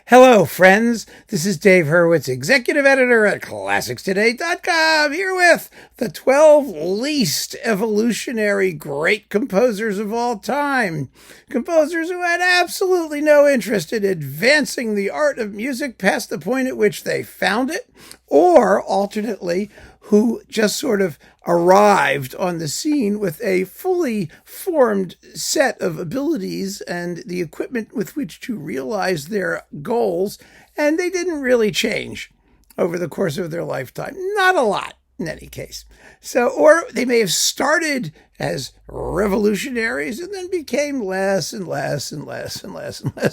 Hello, friends. This is Dave Hurwitz, executive editor at ClassicsToday.com, here with the 12 least evolutionary great composers of all time. Composers who had absolutely no interest in advancing the art of music past the point at which they found it, or alternately, who just sort of arrived on the scene with a fully formed set of abilities and the equipment with which to realize their goals, and they didn't really change over the course of their lifetime. Not a lot, in any case. So, or they may have started as revolutionaries and then became less and less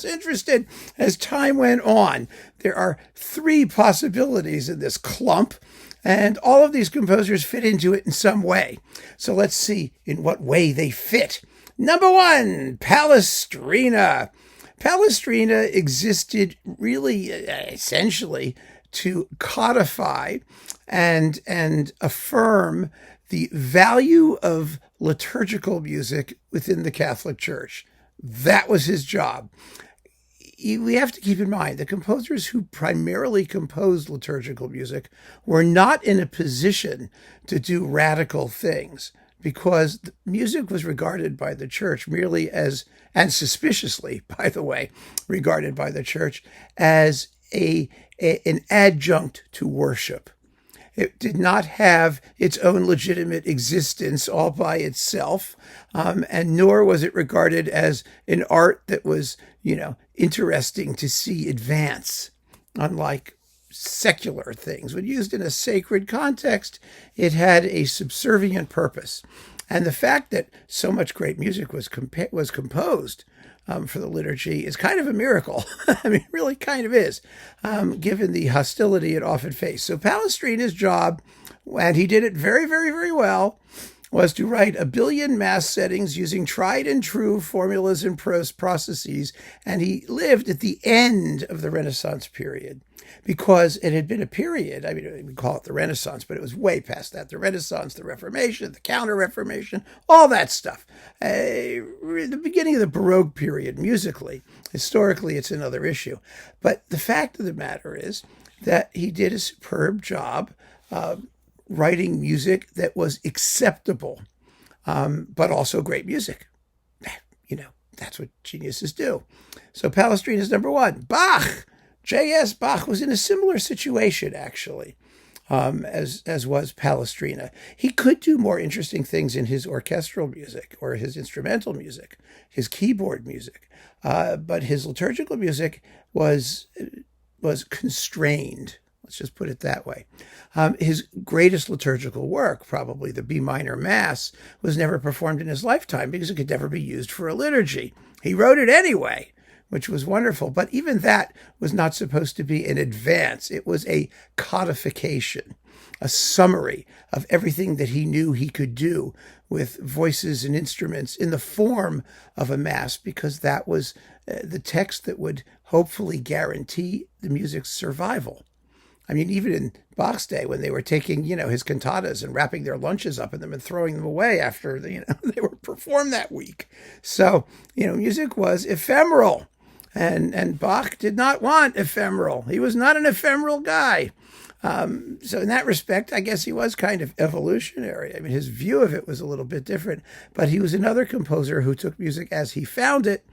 interested as time went on. There are three possibilities in this clump, and all of these composers fit into it in some way. So let's see in what way they fit. Number one, Palestrina. Palestrina existed really essentially to codify and affirm the value of liturgical music within the Catholic Church. That was his job. We have to keep in mind the composers who primarily composed liturgical music were not in a position to do radical things, because music was regarded by the church merely as, and suspiciously, by the way, regarded by the church as an adjunct to worship. It did not have its own legitimate existence all by itself, and nor was it regarded as an art that was, interesting to see advance, unlike secular things. When used in a sacred context, it had a subservient purpose. And the fact that so much great music was composed for the liturgy is kind of a miracle. I mean, it really kind of is, given the hostility it often faced. So Palestrina's job, and he did it very, very, very well, was to write 1 billion mass settings using tried and true formulas and processes. And he lived at the end of the Renaissance period, because it had been a period, we call it the Renaissance, but it was way past that. The Renaissance, the Reformation, the Counter-Reformation, all that stuff. The beginning of the Baroque period, musically. Historically, it's another issue. But the fact of the matter is that he did a superb job writing music that was acceptable, but also great music. That's what geniuses do. So Palestrina's number one. Bach. J.S. Bach was in a similar situation, actually, as was Palestrina. He could do more interesting things in his orchestral music or his instrumental music, his keyboard music, but his liturgical music was constrained. Let's just put it that way. His greatest liturgical work, probably the B minor Mass, was never performed in his lifetime because it could never be used for a liturgy. He wrote it anyway, which was wonderful. But even that was not supposed to be an advance. It was a codification, a summary of everything that he knew he could do with voices and instruments in the form of a Mass, because that was the text that would hopefully guarantee the music's survival. I mean, even in Bach's day, when they were taking, his cantatas and wrapping their lunches up in them and throwing them away after, they were performed that week. So, music was ephemeral. And Bach did not want ephemeral. He was not an ephemeral guy. So in that respect, I guess he was kind of evolutionary. I mean, his view of it was a little bit different. But he was another composer who took music as he found it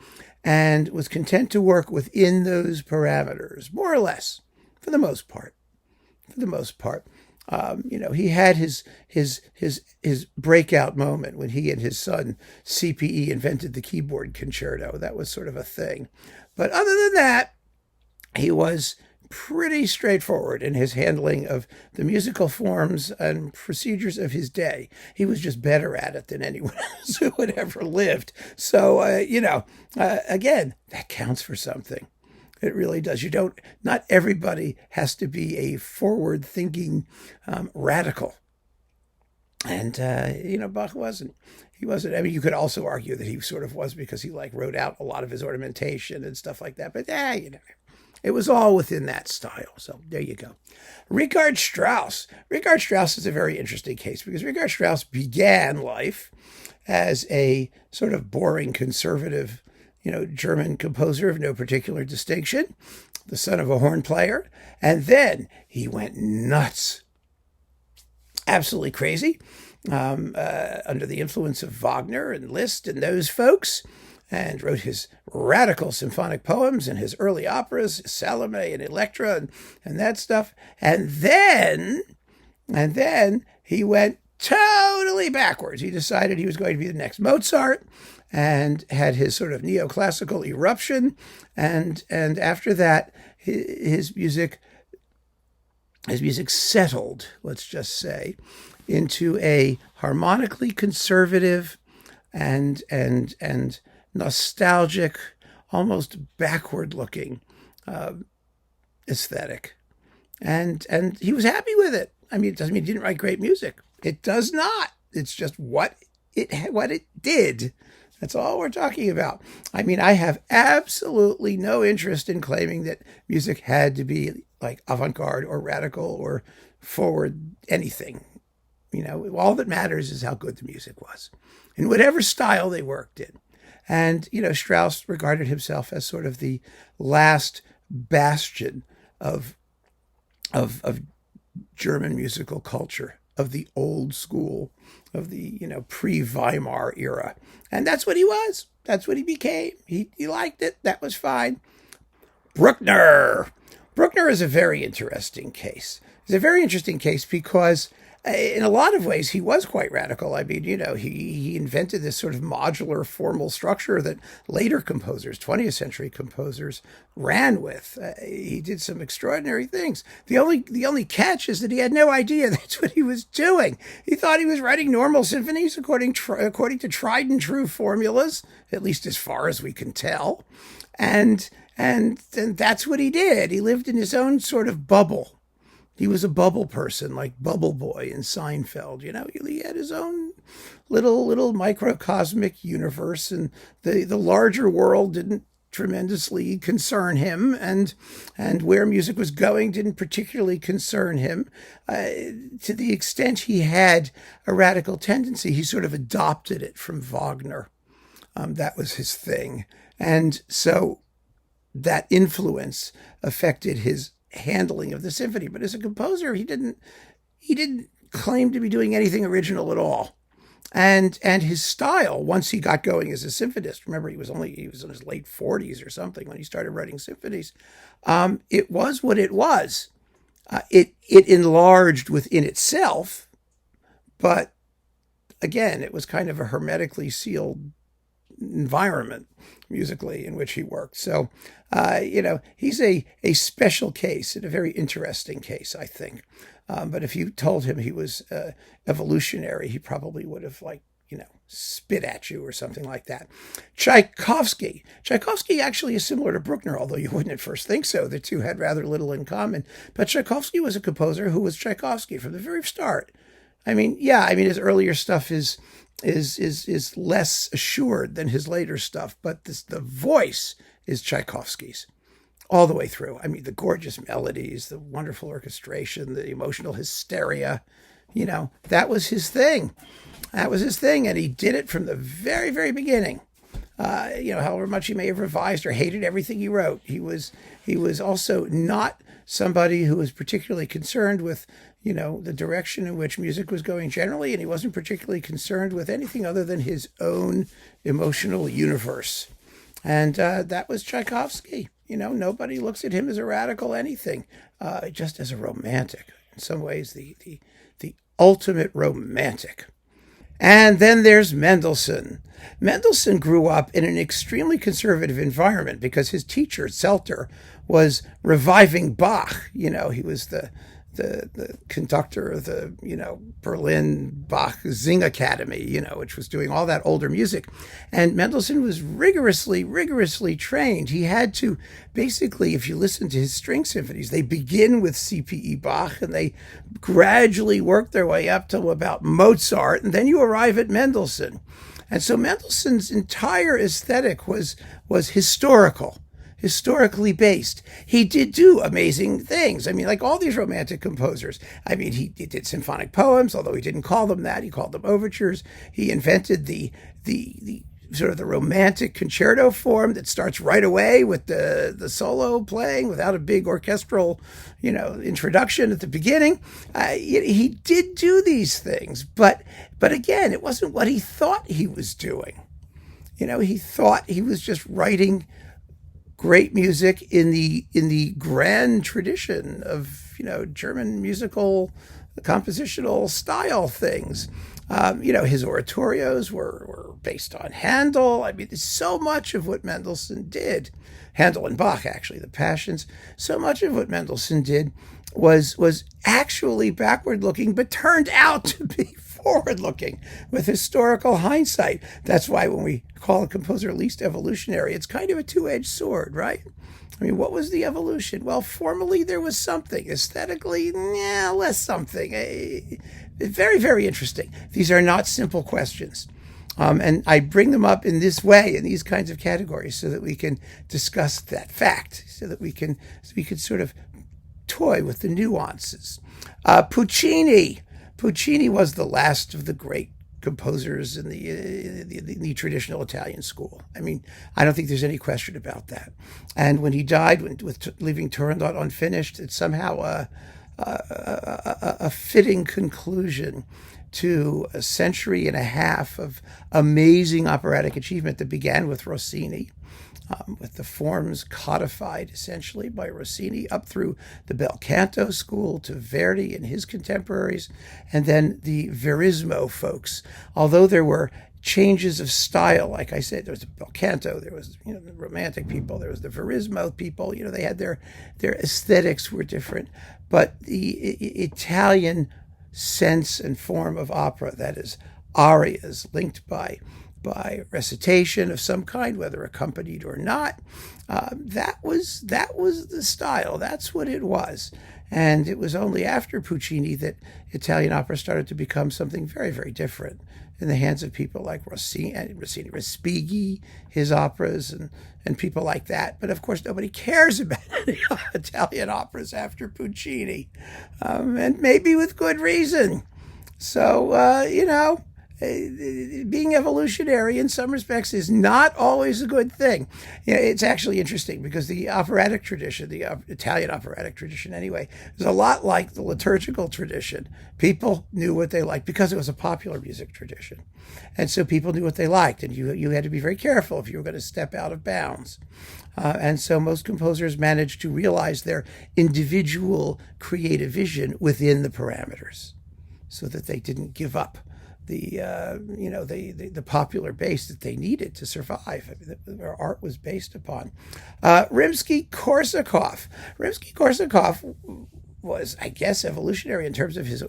and was content to work within those parameters, more or less, for the most part. He had his breakout moment when he and his son CPE invented the keyboard concerto. That was sort of a thing. But other than that, he was pretty straightforward in his handling of the musical forms and procedures of his day. He was just better at it than anyone else who had ever lived. So, again, that counts for something. It really does. Not everybody has to be a forward-thinking radical. And, Bach wasn't. He wasn't. I mean, you could also argue that he sort of was, because he wrote out a lot of his ornamentation and stuff like that. But, it was all within that style. So there you go. Richard Strauss. Richard Strauss is a very interesting case, because Richard Strauss began life as a sort of boring conservative, German composer of no particular distinction, the son of a horn player. And then he went nuts, absolutely crazy, under the influence of Wagner and Liszt and those folks, and wrote his radical symphonic poems and his early operas, Salome and Electra and that stuff. And then he went totally backwards. He decided he was going to be the next Mozart and had his sort of neoclassical eruption. And after that, his music settled, let's just say, into a harmonically conservative and nostalgic, almost backward-looking aesthetic. And he was happy with it. I mean, it doesn't mean he didn't write great music. It does not. It's just what it did. That's all we're talking about. I mean, I have absolutely no interest in claiming that music had to be like avant-garde or radical or forward anything. All that matters is how good the music was in whatever style they worked in. And, Strauss regarded himself as sort of the last bastion of German musical culture, of the old school, of the, pre-Weimar era. And that's what he was. That's what he became. He liked it. That was fine. Bruckner. Bruckner is a very interesting case. It's a very interesting case because in a lot of ways, he was quite radical. I mean, he invented this sort of modular formal structure that later composers, 20th century composers, ran with. He did some extraordinary things. The only catch is that he had no idea that's what he was doing. He thought he was writing normal symphonies according to tried and true formulas, at least as far as we can tell. And that's what he did. He lived in his own sort of bubble. He was a bubble person, like Bubble Boy in Seinfeld. He had his own little microcosmic universe, and the larger world didn't tremendously concern him, and where music was going didn't particularly concern him. To the extent he had a radical tendency, he sort of adopted it from Wagner. That was his thing, and so that influence affected his handling of the symphony. But as a composer, he didn't claim to be doing anything original at all. And his style, once he got going as a symphonist, remember he was in his late 40s or something when he started writing symphonies. It was what it was. It enlarged within itself, but again, it was kind of a hermetically sealed environment musically in which he worked. So, he's a special case and a very interesting case, I think. But if you told him he was evolutionary, he probably would have spit at you or something like that. Tchaikovsky actually is similar to Bruckner, although you wouldn't at first think so. The two had rather little in common. But Tchaikovsky was a composer who was Tchaikovsky from the very start. His earlier stuff is less assured than his later stuff, but the voice is Tchaikovsky's all the way through. I mean, the gorgeous melodies, the wonderful orchestration, the emotional hysteria, that was his thing. That was his thing, and he did it from the very, very beginning. However much he may have revised or hated everything he wrote, he was also not somebody who was particularly concerned with the direction in which music was going generally, and he wasn't particularly concerned with anything other than his own emotional universe. And that was Tchaikovsky. Nobody looks at him as a radical anything, just as a romantic. In some ways, the ultimate romantic. And then there's Mendelssohn. Mendelssohn grew up in an extremely conservative environment because his teacher, Zelter, was reviving Bach. He was the conductor of the, Berlin Bach Sing Academy, which was doing all that older music. And Mendelssohn was rigorously trained. He had to basically, if you listen to his string symphonies, they begin with C.P.E. Bach and they gradually work their way up to about Mozart, and then you arrive at Mendelssohn. And so Mendelssohn's entire aesthetic was historically based. He did do amazing things. I mean, like all these romantic composers. I mean, he did symphonic poems, although he didn't call them that. He called them overtures. He invented the sort of the romantic concerto form that starts right away with the solo playing without a big orchestral, introduction at the beginning. He did do these things, but again, it wasn't what he thought he was doing. He thought he was just writing great music in the grand tradition of German musical compositional style things. His oratorios were based on Handel. I mean, so much of what Mendelssohn did, Handel and Bach, actually, the Passions, so much of what Mendelssohn did was actually backward-looking, but turned out to be forward-looking with historical hindsight. That's why when we call a composer least evolutionary, it's kind of a two-edged sword, right? I mean, what was the evolution? Well, formally, there was something. Aesthetically, less something. Very, very interesting. These are not simple questions. And I bring them up in this way, in these kinds of categories, so that we can discuss that fact, so that we can sort of toy with the nuances. Puccini was the last of the great composers in the traditional Italian school. I mean, I don't think there's any question about that. And when he died, leaving Turandot unfinished, it's somehow a fitting conclusion to a century and a half of amazing operatic achievement that began with Rossini, with the forms codified essentially by Rossini up through the bel canto school to Verdi and his contemporaries, and then the Verismo folks. Although there were changes of style, like I said, there was the bel canto, there was the Romantic people, there was the Verismo people. They had their aesthetics were different, but the Italian sense and form of opera, that is arias linked by recitation of some kind, whether accompanied or not, that was the style. That's what it was. And it was only after Puccini that Italian opera started to become something very, very different in the hands of people like Rossini, Respighi, his operas, and people like that. But of course, nobody cares about the Italian operas after Puccini, and maybe with good reason. So, being evolutionary in some respects is not always a good thing. It's actually interesting because the operatic tradition, the Italian operatic tradition anyway, is a lot like the liturgical tradition. People knew what they liked because it was a popular music tradition. And so people knew what they liked, and you had to be very careful if you were going to step out of bounds. And so most composers managed to realize their individual creative vision within the parameters so that they didn't give up the popular base that they needed to survive. I mean, their art was based upon. Rimsky-Korsakov. Rimsky-Korsakov was, I guess, evolutionary in terms of his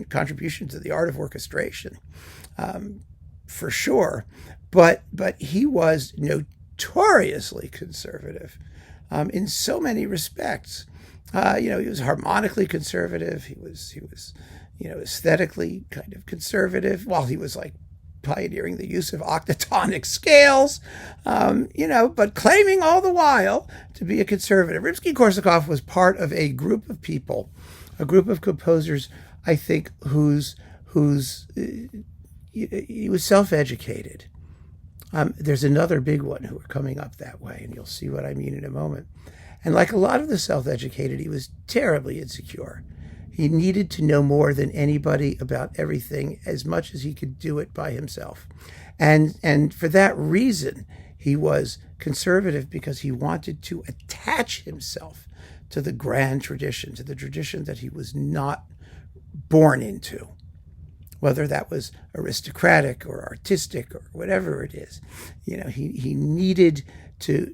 contribution to the art of orchestration, for sure. But he was notoriously conservative in so many respects. He was harmonically conservative. He was aesthetically kind of conservative, while he was like pioneering the use of octatonic scales, but claiming all the while to be a conservative. Rimsky-Korsakov was part of a group of people, a group of composers, I think, he was self-educated. There's another big one who are coming up that way, and you'll see what I mean in a moment. And like a lot of the self-educated, he was terribly insecure. He needed to know more than anybody about everything, as much as he could do it by himself. And for that reason, he was conservative, because he wanted to attach himself to the grand tradition, to the tradition that he was not born into, whether that was aristocratic or artistic or whatever it is. He needed to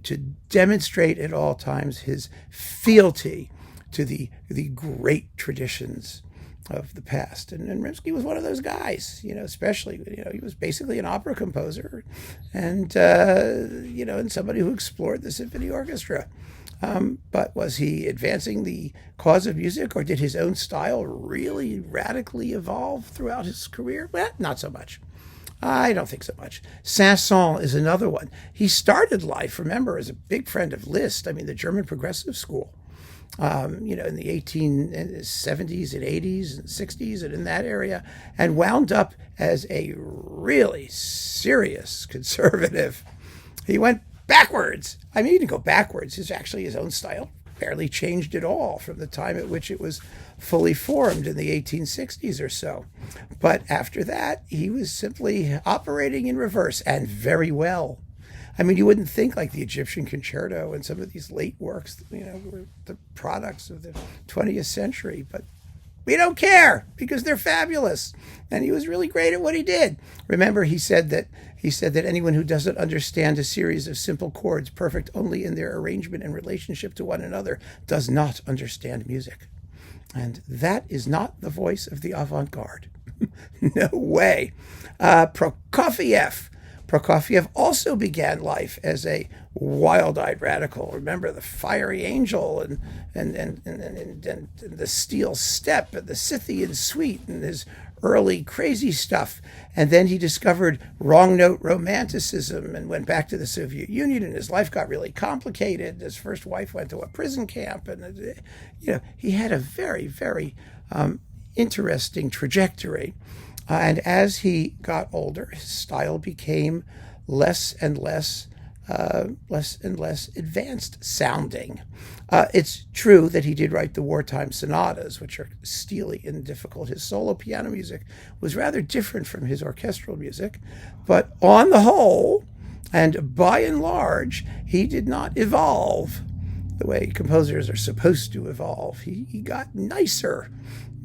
demonstrate at all times his fealty to the great traditions of the past. And Rimsky was one of those guys, especially, he was basically an opera composer and, and somebody who explored the symphony orchestra. But was he advancing the cause of music, or did his own style really radically evolve throughout his career? Well, not so much. I don't think so much. Saint-Saëns is another one. He started life, remember, as a big friend of Liszt, the German progressive school. in the 1870s and 80s and 60s and in that area, and wound up as a really serious conservative. He went backwards. I mean, he didn't go backwards. His own style barely changed at all from the time at which it was fully formed in the 1860s or so. But after that, he was simply operating in reverse, and very well. I mean, you wouldn't think like the Egyptian Concerto and some of these late works, were the products of the 20th century, but we don't care because they're fabulous. And he was really great at what he did. Remember, he said that anyone who doesn't understand a series of simple chords perfect only in their arrangement and relationship to one another does not understand music. And that is not the voice of the avant-garde. No way. Prokofiev also began life as a wild-eyed radical. Remember the Fiery Angel and the Steel Step and the Scythian Suite and his early crazy stuff. And then he discovered wrong-note romanticism and went back to the Soviet Union, and his life got really complicated. His first wife went to a prison camp, and he had a very, very interesting trajectory. And as he got older, his style became less and less advanced sounding. It's true that he did write the wartime sonatas, which are steely and difficult. His solo piano music was rather different from his orchestral music, but on the whole, and by and large, he did not evolve the way composers are supposed to evolve. He got nicer,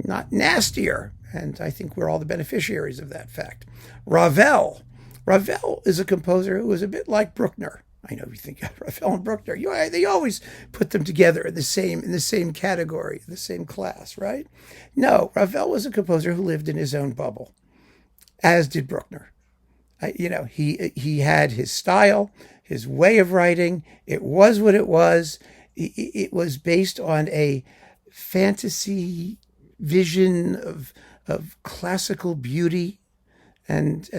not nastier. And I think we're all the beneficiaries of that fact. Ravel is a composer who was a bit like Bruckner. I know you think Ravel and Bruckner, they always put them together in the same category, the same class, right? No, Ravel was a composer who lived in his own bubble, as did Bruckner. He had his style, his way of writing. It was what it was. It was based on a fantasy vision of classical beauty and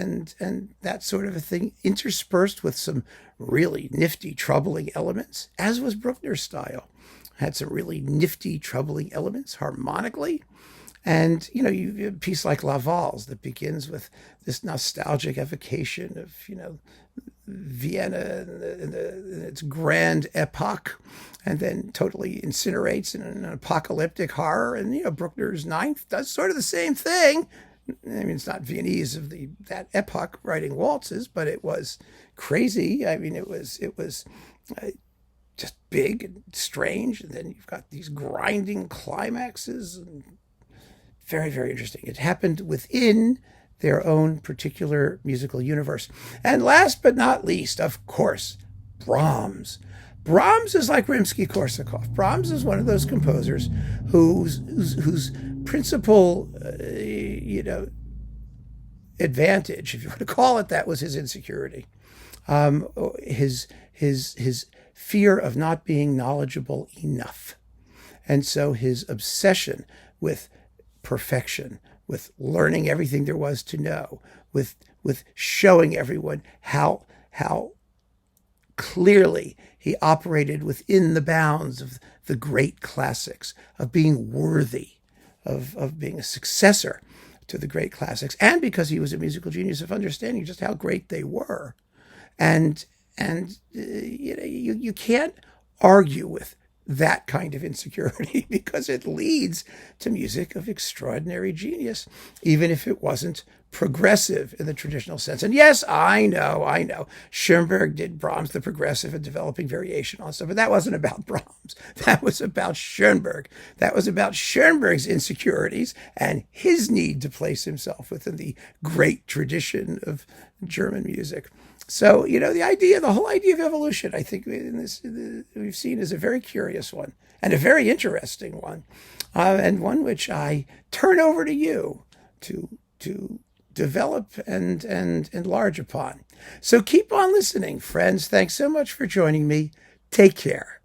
that sort of a thing, interspersed with some really nifty, troubling elements, as was Bruckner's style. Had some really nifty, troubling elements harmonically. And, a piece like La Valse that begins with this nostalgic evocation of, Vienna in its grand epoch, and then totally incinerates in an apocalyptic horror. And, Bruckner's Ninth does sort of the same thing. I mean, it's not Viennese of that epoch writing waltzes, but it was crazy. I mean, it was just big and strange. And then you've got these grinding climaxes, and very, very interesting. It happened within their own particular musical universe. And last but not least, of course, Brahms. Brahms is like Rimsky-Korsakov. Brahms is one of those composers whose principal, advantage, if you want to call it that, was his insecurity, his fear of not being knowledgeable enough, and so his obsession with perfection, with learning everything there was to know, with showing everyone how clearly he operated within the bounds of the great classics, of being worthy, of being a successor to the great classics, and because he was a musical genius of understanding just how great they were. And you can't argue with that kind of insecurity because it leads to music of extraordinary genius, even if it wasn't progressive in the traditional sense. And yes, I know, Schoenberg did Brahms the progressive and developing variation on stuff, but that wasn't about Brahms. That was about Schoenberg. That was about Schoenberg's insecurities and his need to place himself within the great tradition of German music. So, the whole idea of evolution, I think we've seen is a very curious one and a very interesting one, and one which I turn over to you to develop and enlarge upon. So keep on listening, friends. Thanks so much for joining me. Take care.